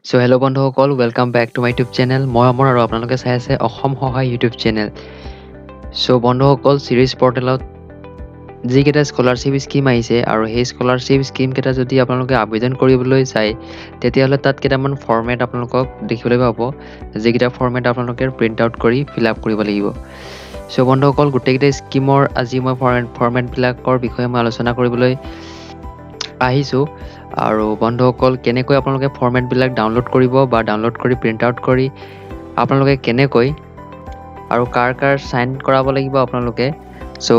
So hello' বন্ধুসকল, welcome back to my YouTube channel. মই অমৰ আৰু আপোনালোকে চাই আছে অসম সহায় ইউটিউব চেনেল। চ' বন্ধুসকল, ছিৰিজ পৰ্টেলত যিকেইটা স্কলাৰশ্বিপ স্কীম আহিছে আৰু সেই স্কলাৰশ্বিপ স্কীমকেইটা যদি আপোনালোকে আবেদন কৰিবলৈ যায়, তেতিয়াহ'লে তাত কেইটামান ফৰ্মেট আপোনালোকক দেখিবলৈ পাব, যিকেইটা ফৰ্মেট আপোনালোকে প্ৰিণ্ট আউট কৰি ফিল আপ কৰিব লাগিব। চ' বন্ধুসকল, গোটেইকেইটা স্কীমৰ আজি মই ফৰ্মেটবিলাকৰ বিষয়ে মই আলোচনা কৰিবলৈ আহিছোঁ। আৰু বন্ধুসকল, কেনেকৈ আপোনালোকে ফৰ্মেটবিলাক ডাউনলোড কৰিব বা ডাউনলোড কৰি প্ৰিণ্ট আউট কৰি আপোনালোকে কেনেকৈ আৰু কাৰ চাইন কৰাব লাগিব আপোনালোকে, চ'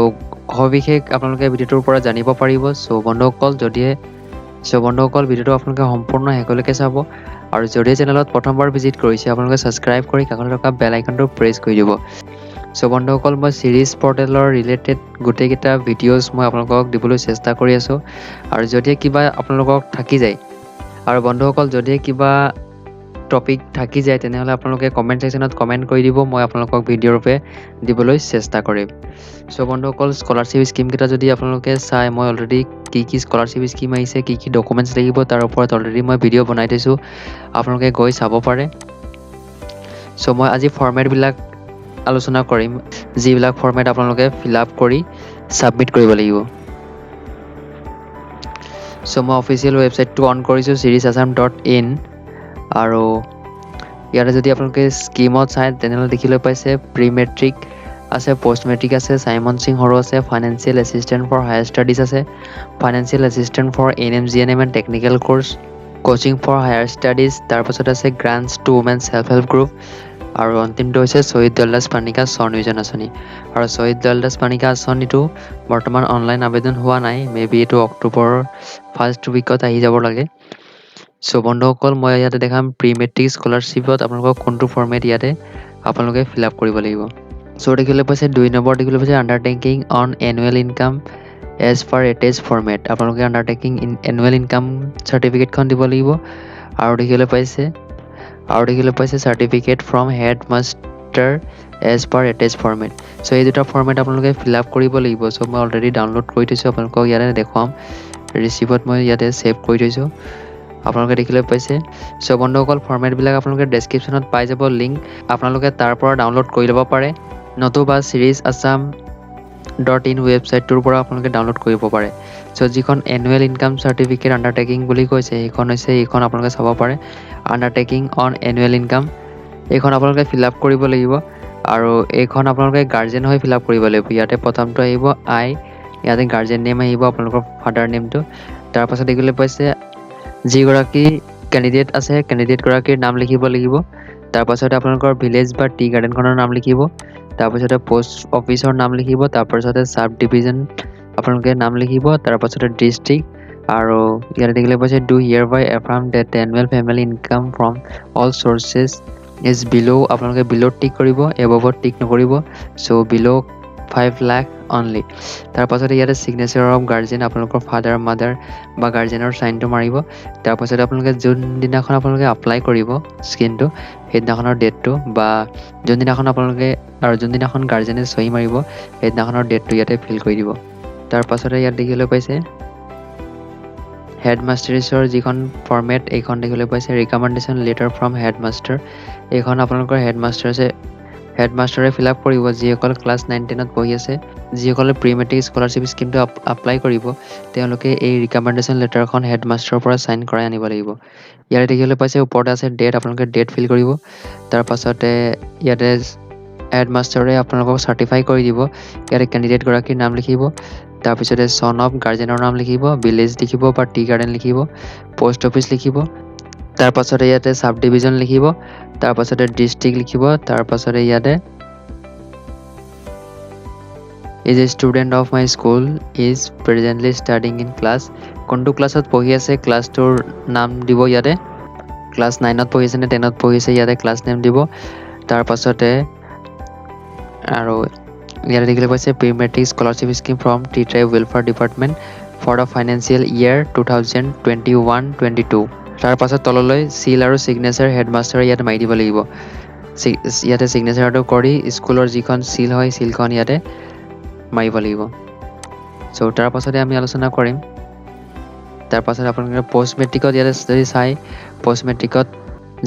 সবিশেষ আপোনালোকে ভিডিঅ'টোৰ পৰা জানিব পাৰিব। চ' বন্ধুসকল, ভিডিঅ'টো আপোনালোকে সম্পূৰ্ণ শেষলৈকে চাব। আৰু যদি চেনেলত প্ৰথমবাৰ ভিজিট কৰিছে, আপোনালোকে ছাবস্ক্ৰাইব কৰি কাষত থকা বেল আইকনটো প্ৰেছ কৰি দিব। চ' বন্ধুসকল, মই ছিৰিজ পৰ্টেলৰ ৰিলেটেড গোটেইকেইটা ভিডিঅ'জ মই আপোনালোকক দিবলৈ চেষ্টা কৰি আছোঁ। আৰু যদি কিবা আপোনালোকক থাকি যায়, আৰু বন্ধুসকল যদি কিবা টপিক থাকি যায়, তেনেহ'লে আপোনালোকে কমেণ্ট ছেকশ্যনত কমেণ্ট কৰি দিব, মই আপোনালোকক ভিডিঅ' ৰূপে দিবলৈ চেষ্টা কৰিম। চ' বন্ধুসকল, স্কলাৰশ্বিপ স্কীমকেইটা যদি আপোনালোকে চাই, মই অলৰেডি কি স্কলাৰশ্বিপ স্কীম আহিছে, কি ডকুমেণ্টছ লাগিব, তাৰ ওপৰত অলৰেডি মই ভিডিঅ' বনাই থৈছোঁ, আপোনালোকে গৈ চাব পাৰে। চ' মই আজি ফৰ্মেটবিলাক আলোচনা কৰিম, যিবিলাক ফৰ্মেট আপোনালোকে ফিল আপ কৰি ছাবমিট কৰিব লাগিব। চ' মই অফিচিয়েল ৱেবছাইটটো অন কৰিছোঁ, sirisassam.in। আৰু ইয়াতে যদি আপোনালোকে স্কীমত চাই, তেনেহ'লে দেখিবলৈ পাইছে প্ৰি মেট্ৰিক আছে, পষ্ট মেট্ৰিক আছে, চাইমন সিং সৰু আছে, financial assistant for higher studies আছে, financial assistant for NM GNM and technical course, coaching for higher studies, তাৰপাছত আছে grants to women self help group, আৰু অন্তিমটো হৈছে শ্বহীদ দয়ালদাস পানিকা স্বনিয়োজন আঁচনি। আৰু শ্বহীদ দয়ালদাস পানিকা আঁচনিটো বৰ্তমান অনলাইন আবেদন হোৱা নাই, মেবি এইটো অক্টোবৰৰ ফাৰ্ষ্ট উইকত আহি যাব লাগে। চ' বন্ধুসকল, মই ইয়াতে দেখাম প্ৰি মেট্ৰিক স্কলাৰশ্বিপত আপোনালোকক কোনটো ফৰ্মেট ইয়াতে আপোনালোকে ফিল আপ কৰিব লাগিব। চ' দেখিবলৈ পাইছে 2 নম্বৰ দেখিবলৈ পাইছে undertaking on annual income as per attach format. আপোনালোকে আণ্ডাৰটেকিং এনুৱেল ইনকাম চাৰ্টিফিকেটখন দিব লাগিব। আৰু দেখিবলৈ পাইছে certificate from head master as per attach format. So' এই দুটা ফৰ্মেট আপোনালোকে ফিল আপ কৰিব লাগিব। চ' মই অলৰেডি ডাউনলোড কৰি থৈছোঁ, আপোনালোকক ইয়াতে দেখুৱাম, ৰিচিভত মই ইয়াতে ছেভ কৰি থৈছোঁ, আপোনালোকে দেখিবলৈ পাইছে। চ' বন্ধুসকল, ফৰ্মেটবিলাক আপোনালোকে ডেছক্ৰিপশ্যনত পাই যাব লিংক, আপোনালোকে তাৰ পৰা ডাউনলোড কৰি ল'ব পাৰে, নতুবা sirisassam.in ৱেবছাইটটোৰ পৰা আপোনালোকে ডাউনলোড কৰিব পাৰে। চ' যিখন এনুৱেল ইনকাম চাৰ্টিফিকেট আণ্ডাৰটেকিং বুলি কৈছে, এইখন আপোনালোকে চাব পাৰে, আণ্ডাৰটেকিং অন এনুৱেল ইনকাম। এইখন আপোনালোকে ফিল আপ কৰিব লাগিব, আৰু এইখন আপোনালোকে গাৰ্জেন হৈ ফিল আপ কৰিব লাগিব। ইয়াতে প্ৰথমটো আহিব আই, ইয়াতে গাৰ্জেন নেম আহিব, আপোনালোকৰ ফাদাৰ নেমটো। তাৰপাছত দেখিবলৈ পাইছে যিগৰাকী কেণ্ডিডেট আছে, কেণ্ডিডেটগৰাকীৰ নাম লিখিব লাগিব। তাৰপাছতে আপোনালোকৰ ভিলেজ বা টি গাৰ্ডেনখনৰ নাম লিখিব। তাৰপাছতে পোষ্ট অফিচৰ নাম লিখিব। তাৰপাছতে ছাব ডিভিজন আপোনালোকে নাম লিখিব। তাৰপাছতে ডিষ্ট্ৰিক্ট, আৰু ইয়াতে দেখিবলৈ পাইছে do hereby affirm that the annual family income from all sources is below', আপোনালোকে বিল' টিক কৰিব, এবভত টিক নকৰিব। So' below' 5 lakh only. তাৰপাছতে ইয়াতে ছিগনেচাৰ অফ গাৰ্জেন, আপোনালোকৰ ফাদাৰ মাদাৰ বা গাৰ্জেনৰ চাইনটো মাৰিব। তাৰপাছতে আপোনালোকে যোনদিনাখন আপোনালোকে এপ্লাই কৰিব স্কিমটো, সেইদিনাখনৰ ডেটটো, বা যোনদিনাখন গাৰ্জেনে চহী মাৰিব, সেইদিনাখনৰ ডেটটো ইয়াতে ফিল কৰি দিব। তাৰপাছতে ইয়াত দেখিবলৈ পাইছে হেডমাষ্টাৰেছৰ যিখন ফৰ্মেট, এইখন দেখিবলৈ পাইছে ৰিকমেণ্ডেশ্যন লেটাৰ ফ্ৰম হেডমাষ্টাৰ। এইখন আপোনালোকৰ হেডমাষ্টাৰে ফিল আপ কৰিব, যিসকল ক্লাছ 9-10ত পঢ়ি আছে, যিসকলে প্ৰি মেট্ৰিক স্কলাৰশ্বিপ স্কীমটো এপ্লাই কৰিব, তেওঁলোকে এই ৰিকমেণ্ডেশ্যন লেটাৰখন হেডমাষ্টাৰৰ পৰা চাইন কৰাই আনিব লাগিব। ইয়াতে দেখিবলৈ পাইছে ওপৰতে আছে ডেট, আপোনালোকে ডেট ফিল কৰিব। তাৰপাছতে ইয়াতে হেডমাষ্টাৰে আপোনালোকক চাৰ্টিফাই কৰি দিব। ইয়াতে কেণ্ডিডেটগৰাকীৰ নাম লিখিব, তাৰপিছতে চন অফ গাৰ্জেনৰ নাম লিখিব, ভিলেজ লিখিব বা টি গাৰ্ডেন লিখিব, পোষ্ট অফিচ লিখিব, তাৰপাছতে ইয়াতে ছাব ডিভিজন লিখিব, তাৰপাছতে ডিষ্ট্ৰিক্ট লিখিব, তাৰপাছতে ইয়াতে is a student of my school is presently studying in class, কোনটো ক্লাছত পঢ়ি আছে ক্লাছটোৰ নাম দিব। ইয়াতে ক্লাছ 9ত পঢ়িছে নে 10ত পঢ়িছে, ইয়াতে ক্লাছ নেম দিব। তাৰপাছতে আৰু ইয়াতে দেখিবলৈ পাইছে pre matric scholarship scheme from the tribe welfare department for the financial year 2021-22। তাৰপাছত তললৈ চিল আৰু ছিগনেচাৰ হেডমাষ্টাৰে ইয়াতে মাৰি দিব লাগিব। ইয়াতে ছিগনেচাৰটো কৰি স্কুলৰ যিখন চিল হয়, চিলখন ইয়াতে মাৰিব লাগিব। চ' তাৰপাছতে আমি আলোচনা কৰিম। তাৰপাছত আপোনালোকে পষ্ট মেট্ৰিকত ইয়াতে যদি চাই, পষ্ট মেট্ৰিকত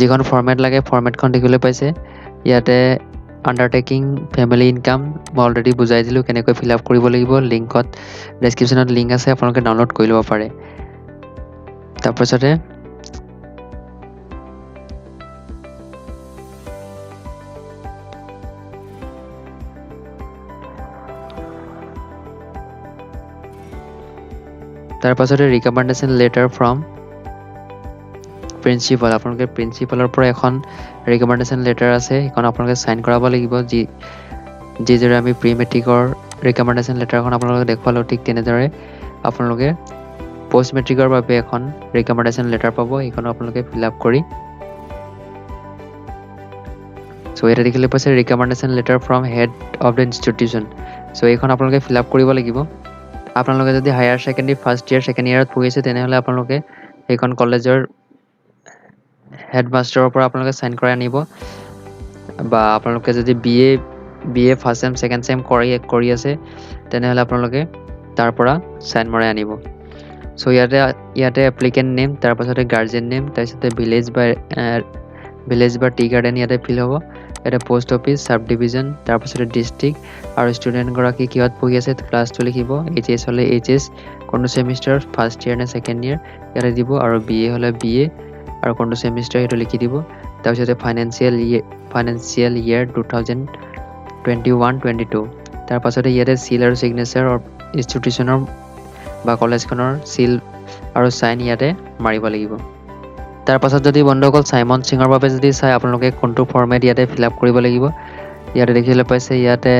যিখন ফৰ্মেট লাগে ফৰ্মেটখন দেখিবলৈ পাইছে ইয়াতে আণ্ডাৰটেকিং ফেমিলি ইনকাম মই অলৰেডি বুজাই দিলোঁ কেনেকৈ ফিল আপ কৰিব লাগিব লিংকত ডেছক্ৰিপশ্যনত লিংক আছে আপোনালোকে ডাউনলোড কৰি ল'ব পাৰে তাৰপাছতে ৰিকমেণ্ডেশ্যন লেটাৰ ফ্ৰম প্ৰিন্সিপাল আপোনালোকে প্ৰিন্সিপালৰ পৰা এখন ৰিকমেণ্ডেশ্যন লেটাৰ আছে সেইখন আপোনালোকে চাইন কৰাব লাগিব যিদৰে আমি প্ৰি মেট্ৰিকৰ ৰিকমেণ্ডেশ্যন লেটাৰখন আপোনালোকে দেখুৱালোঁ ঠিক তেনেদৰে আপোনালোকে পোষ্ট মেট্ৰিকৰ বাবে এখন ৰিকমেণ্ডেশ্যন লেটাৰ পাব সেইখন আপোনালোকে ফিল আপ কৰি চ' ইয়াতে দেখিবলৈ পাইছে recommendation letter from head of the institution so' এইখন আপোনালোকে ফিল আপ কৰিব লাগিব আপোনালোকে যদি higher secondary first year second ইয়াৰত পঢ়িছে তেনেহ'লে আপোনালোকে সেইখন কলেজৰ হেডমাষ্টাৰৰ পৰা আপোনালোকে চাইন কৰাই আনিব বা আপোনালোকে যদি B A first sem second sem কৰি আছে তেনেহ'লে আপোনালোকে তাৰ পৰা চাইন মৰাই আনিব চ' ইয়াতে এপ্লিকেণ্ট নেম তাৰপাছতে গাৰ্জেন নেম তাৰপিছতে ভিলেজ বা টি গাৰ্ডেন ইয়াতে ফিল হ'ব ইয়াতে পোষ্ট অফিচ চাব ডিভিজন তাৰপাছতে ডিষ্ট্ৰিক্ট আৰু ষ্টুডেণ্টগৰাকী কিহত পঢ়ি আছে ক্লাছটো লিখিব এইচ হ'লে এইচ কোনটো ছেমিষ্টাৰ ফাৰ্ষ্ট ইয়াৰ নে ছেকেণ্ড ইয়াৰ ইয়াতে দিব আৰু বি এ হ'লে বি এ আৰু কোনটো ছেমিষ্টাৰ সেইটো লিখি দিব তাৰপিছতে ফাইনেন্সিয়েল ইয়েৰ 2021-22 তাৰপাছতে ইয়াতে চিল আৰু ছিগনেচাৰ ইনষ্টিটিউশ্যনৰ বা কলেজখনৰ চিল আৰু চাইন ইয়াতে মাৰিব লাগিব তাৰপাছত যদি বন্ধুসকল চাইমন সিঙৰ বাবে যদি চাই আপোনালোকে কোনটো ফৰ্মেট ইয়াতে ফিল আপ কৰিব লাগিব ইয়াতে দেখিবলৈ পাইছে ইয়াতে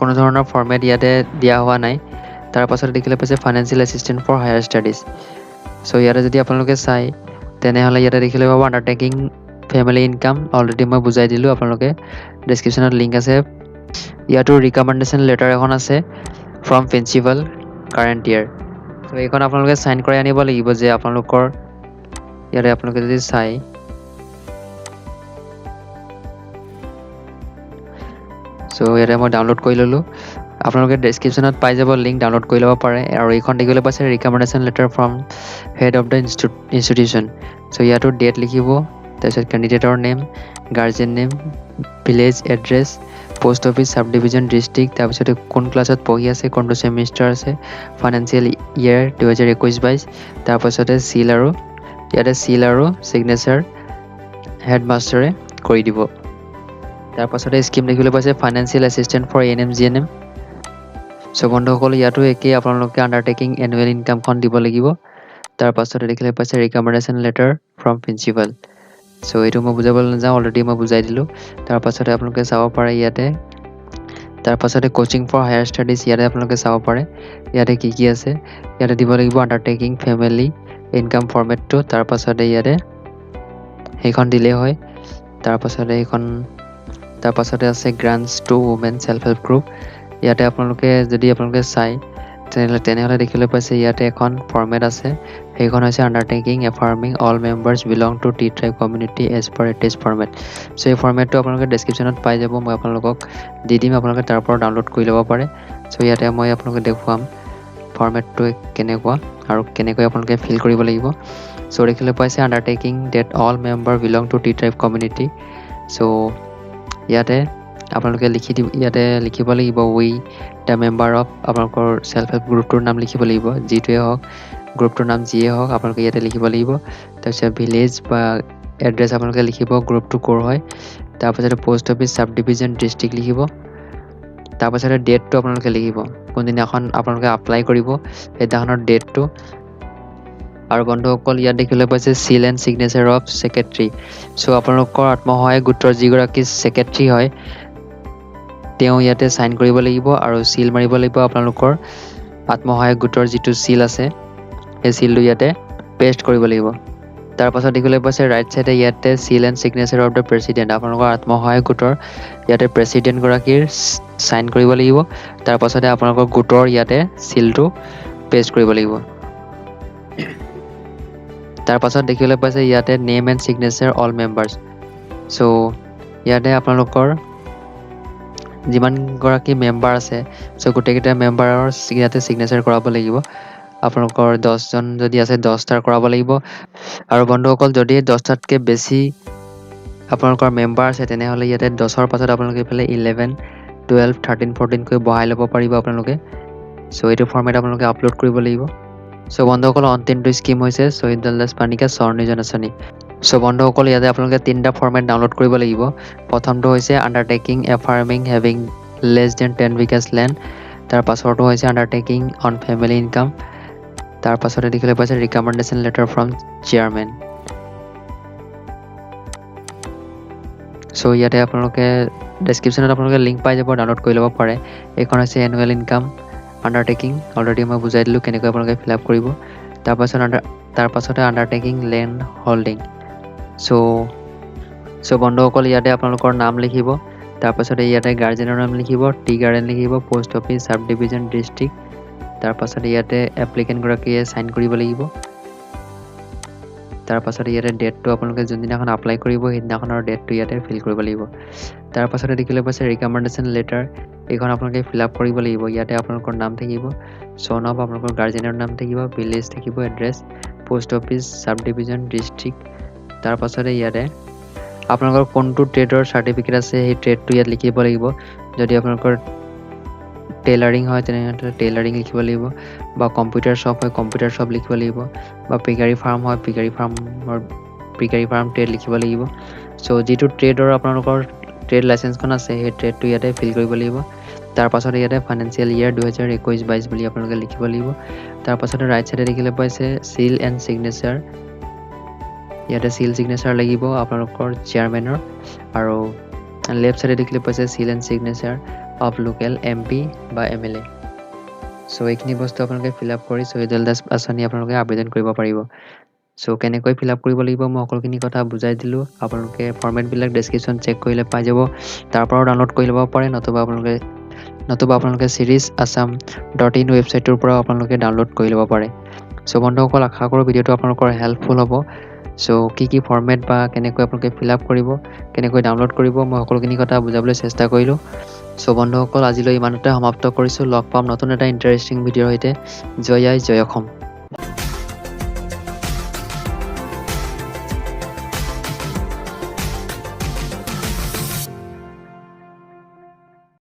কোনো ধৰণৰ ফৰ্মেট ইয়াতে দিয়া হোৱা নাই তাৰপাছত দেখিবলৈ পাইছে financial assistant for higher studies so' ইয়াতে যদি আপোনালোকে চাই তেনেহ'লে ইয়াতে দেখিবলৈ পাব আণ্ডাৰটেকিং ফেমিলি ইনকাম অলৰেডি মই বুজাই দিলোঁ আপোনালোকে ডেছক্ৰিপশ্যনত লিংক আছে ইয়াতো ৰিকমেণ্ডেশ্যন লেটাৰ এখন আছে ফ্ৰম প্ৰিন্সিপাল কাৰেণ্ট ইয়াৰ চ' এইখন আপোনালোকে চাইন কৰাই আনিব লাগিব যে আপোনালোকৰ ইয়াতে আপোনালোকে যদি চাই চ' ইয়াতে মই ডাউনলোড কৰি ল'লোঁ আপোনালোকে ডেছক্ৰিপশ্যনত পাই যাব লিংক ডাউনলোড কৰি ল'ব পাৰে আৰু এইখন দেখিবলৈ পাইছে recommendation letter from head of the institution so' ইয়াতো ডেট লিখিব তাৰপিছত কেণ্ডিডেটৰ name guardian name village address post office sub division district তাৰপিছতে কোন ক্লাছত পঢ়ি আছে কোনটো ছেমিষ্টাৰ আছে ফাইনেন্সিয়েল ইয়েৰ 2021-22 তাৰপাছতে চিল আৰু ছিগনেচাৰ হেডমাষ্টাৰে কৰি দিব তাৰপাছতে স্কিম দেখিবলৈ পাইছে financial assistant for ANM GNM so' বন্ধুসকল ইয়াতো একেই আপোনালোকে আণ্ডাৰটেকিং এনুৱেল ইনকামখন দিব লাগিব তাৰপাছতে দেখিবলৈ পাইছে ৰিকমেণ্ডেশ্যন লেটাৰ ফ্ৰম প্ৰিন্সিপাল চ' এইটো মই বুজাবলৈ নাযাওঁ অলৰেডি মই বুজাই দিলোঁ তাৰপাছতে আপোনালোকে চাব পাৰে ইয়াতে তাৰপাছতে কোচিং ফৰ হায়াৰ ষ্টাডিজ ইয়াতে আপোনালোকে চাব পাৰে ইয়াতে কি আছে ইয়াতে দিব লাগিব আণ্ডাৰটেকিং ফেমিলি ইনকাম ফৰ্মেটটো তাৰপাছতে ইয়াতে সেইখন দিলেই হয় তাৰপাছতে আছে grants to women self help group ইয়াতে আপোনালোকে চাই তেনেহ'লে দেখিবলৈ পাইছে ইয়াতে এখন ফৰ্মেট আছে সেইখন হৈছে undertaking affirming all members belong to tea tribe community as per attach format so' এই ফৰ্মেটটো আপোনালোকে ডেছক্ৰিপশ্যনত পাই যাব মই আপোনালোকক দি দিম আপোনালোকে তাৰ পৰা ডাউনলোড কৰি ল'ব পাৰে চ' ইয়াতে মই আপোনালোকে দেখুৱাম ফৰ্মেটটো কেনেকুৱা আৰু কেনেকৈ আপোনালোকে ফিল কৰিব লাগিব চ' দেখিবলৈ পাইছে undertaking that all member belong to tea tribe community so' ইয়াতে আপোনালোকে ইয়াতে লিখিব লাগিব উই দ্য মেম্বাৰ অফ আপোনালোকৰ ছেল্ফ হেল্প গ্ৰুপটোৰ নাম লিখিব লাগিব যিটোৱে হওক গ্ৰুপটোৰ নাম যিয়ে হওক আপোনালোকে ইয়াতে লিখিব লাগিব তাৰপিছত ভিলেজ বা এড্ৰেছ আপোনালোকে লিখিব গ্ৰুপটো ক'ৰ হয় তাৰপাছতে post office sub division district লিখিব তাৰপাছতে ডেটটো আপোনালোকে লিখিব কোনদিনাখন আপোনালোকে এপ্লাই কৰিব সেইদিনাখনৰ ডেটটো আৰু বন্ধুসকল ইয়াত দেখিবলৈ পাইছে চিল এণ্ড ছিগনেচাৰ অফ ছেক্ৰেটাৰী চ' আপোনালোকৰ আত্মসহায়ক গোটৰ যিগৰাকী ছেক্ৰেটাৰী হয় তেওঁ ইয়াতে চাইন কৰিব লাগিব আৰু চিল মাৰিব লাগিব আপোনালোকৰ আত্মসহায়ক গোটৰ যিটো চিল আছে সেই চিলটো ইয়াতে পেষ্ট কৰিব লাগিব তাৰপাছত দেখিবলৈ পাইছে ৰাইট চাইডে ইয়াতে seal and signature of the president আপোনালোকৰ আত্মসহায়ক গোটৰ ইয়াতে প্ৰেছিডেণ্টগৰাকীৰ চাইন কৰিব লাগিব তাৰপাছতে আপোনালোকৰ গোটৰ ইয়াতে চিলটো পেষ্ট কৰিব লাগিব তাৰপাছত দেখিবলৈ পাইছে ইয়াতে name and signature all members so' ইয়াতে আপোনালোকৰ যিমানগৰাকী মেম্বাৰ আছে চ' গোটেইকেইটা মেম্বাৰৰ ইয়াতে ছিগনেচাৰ কৰাব লাগিব আপোনালোকৰ 10জন যদি আছে 10টাৰ কৰাব লাগিব আৰু বন্ধুসকল যদি 10টাতকৈ বেছি আপোনালোকৰ মেম্বাৰ আছে তেনেহ'লে ইয়াতে 10ৰ পাছত আপোনালোকে ইফালে 11 12 13 14 কৈ বঢ়াই ল'ব পাৰিব আপোনালোকে সো এইটো ফৰ্মেট আপোনালোকে আপলোড কৰিব লাগিব সো বন্ধুসকল অন্তিমটো স্কিম হৈছে শহীদ জলদাস পানিকা স্বনিৰ্জন আঁচনি সো বন্ধুসকল ইয়াতে আপোনালোকে তিনিটা ফৰ্মেট ডাউনলোড কৰিব লাগিব প্ৰথমটো হৈছে undertaking affirming having less than 10 bighas land তাৰ পাছৰটো হৈছে আণ্ডাৰটেকিং অন ফেমিলি ইনকাম তাৰ পাছতে দেখিবলৈ পাইছে recommendation letter from chairman so ইয়াতে আপোনালোকে ডেছক্ৰিপশ্যনত আপোনালোকে লিংক পাই যাব ডাউনলোড কৰি ল'ব পাৰে এইখন হৈছে এনুৱেল ইনকাম আণ্ডাৰটেকিং অলৰেডি মই বুজাই দিলোঁ কেনেকৈ আপোনালোকে ফিল আপ কৰিব তাৰ পাছতে আণ্ডাৰটেকিং লেণ্ড হোল্ডিং সো বন্ধুসকল ইয়াতে আপোনালোকৰ নাম লিখিব তাৰ পাছতে ইয়াতে গাৰ্জেনৰ নাম লিখিব টি গাৰ্ডেন লিখিব post office sub division district তাৰ পাছতে ইয়াতে এপ্লিকেণ্টগৰাকীয়ে সাইন কৰিব লাগিব তাৰ পাছতে ইয়াতে ডেটটো আপোনালোকে যোনদিনাখন এপ্লাই কৰিব সেইদিনাখনৰ ডেটটো ইয়াতে ফিল কৰিব লাগিব তাৰ পাছতে দেখিবলৈ পাইছে ৰিকমেণ্ডেশ্যন লেটাৰ এইখন আপোনালোকে ফিল আপ কৰিব লাগিব ইয়াতে আপোনালোকৰ নাম থাকিব চন অফ আপোনালোকৰ গাৰ্জেনৰ নাম থাকিব ভিলেজ থাকিব address post office sub division district তাৰ পাছতে ইয়াতে আপোনালোকৰ কোনটো ট্ৰেডৰ চাৰ্টিফিকেট আছে সেই ট্ৰেডটো ইয়াত লিখিব লাগিব যদি আপোনালোকৰ টেইলাৰিং হয় তেনেহ'লে টেইলাৰিং লিখিব লাগিব বা কম্পিউটাৰ শ্বপ হয় কম্পিউটাৰ শ্বপ লিখিব লাগিব বা পিগাৰী ফাৰ্ম হয় পিগাৰী ফাৰ্ম ট্ৰেড লিখিব লাগিব সো যিটো ট্ৰেডৰ আপোনালোকৰ ট্ৰেড লাইচেঞ্চখন আছে সেই ট্ৰেডটো ইয়াতে ফিল কৰিব লাগিব তাৰ পাছতে ইয়াতে ফাইনেন্সিয়েল ইয়াৰ 2021-22 বুলি আপোনালোকে লিখিব লাগিব তাৰ পাছতে ৰাইট সাইডে দেখিলে পাইছে সিল এণ্ড সিগনেচাৰ ইয়াতে সিল সিগনেচাৰ লাগিব আপোনালোকৰ চেয়াৰমেনৰ আৰু লেফ্ট সাইডে দেখিলে পাইছে seal and signature of local MP বা এমএলএ সো এইখিনি বস্তু আপোনালোকে ফিল আপ কৰি শহীদ জলদাস আঁচনি আপোনালোকে আবেদন কৰিব পাৰিব সো কেনেকৈ ফিল আপ কৰিব লাগিব মই সকলোখিনি কথা বুজাই দিলোঁ আপোনালোকে ফৰ্মেটবিলাক ডেছক্ৰিপশ্যন চেক কৰিলে পাই যাব তাৰ পৰাও ডাউনলোড কৰি ল'ব পাৰে নতুবা আপোনালোকে CIRISAssam.in ৱেবছাইটটোৰ পৰাও আপোনালোকে ডাউনলোড কৰি ল'ব পাৰে সো বন্ধুসকল আশা কৰোঁ ভিডিঅ'টো আপোনালোকৰ হেল্পফুল হ'ব সো কি ফৰ্মেট বা কেনেকৈ আপোনালোকে ফিল আপ কৰিব কেনেকৈ ডাউনলোড কৰিব মই সকলোখিনি কথা বুজাবলৈ চেষ্টা কৰিলোঁ সো বন্ধুসকল আজিলৈ ইমানতে সমাপ্ত কৰিছোঁ লগ পাম নতুন এটা ইণ্টাৰেষ্টিং ভিডিঅ'ৰ সৈতে জয় আই জয় অসম